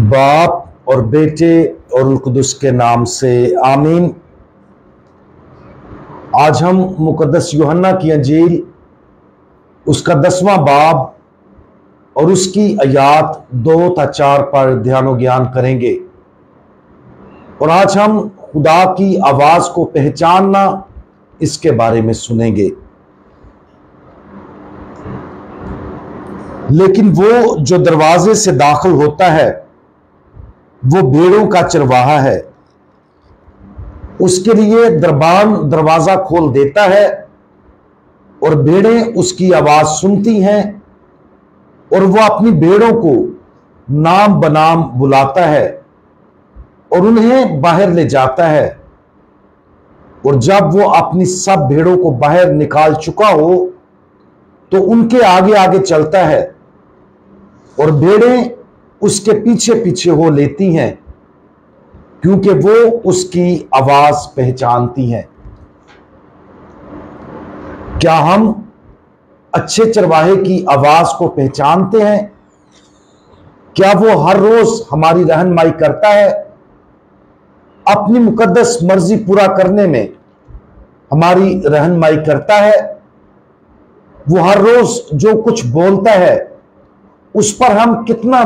बाप और बेटे और रूह कुदुस के नाम से आमीन। आज हम मुकद्दस यूहन्ना की अंजील उसका 10वां बाब और उसकी आयात 2 था 4 पर ध्यान ज्ञान करेंगे। और आज हम खुदा की आवाज को पहचानना इसके बारे में सुनेंगे। लेकिन वो जो दरवाजे से दाखिल होता है वो भेड़ों का चरवाहा है। उसके लिए दरबान दरवाजा खोल देता है और भेड़ें उसकी आवाज सुनती हैं और वो अपनी भेड़ों को नाम बनाम बुलाता है और उन्हें बाहर ले जाता है। और जब वो अपनी सब भेड़ों को बाहर निकाल चुका हो तो उनके आगे आगे चलता है और भेड़ें उसके पीछे पीछे हो लेती हैं, क्योंकि वो उसकी आवाज पहचानती हैं। क्या हम अच्छे चरवाहे की आवाज को पहचानते हैं? क्या वो हर रोज हमारी रहनुमाई करता है? अपनी मुकद्दस मर्जी पूरा करने में हमारी रहनुमाई करता है? वो हर रोज जो कुछ बोलता है उस पर हम कितना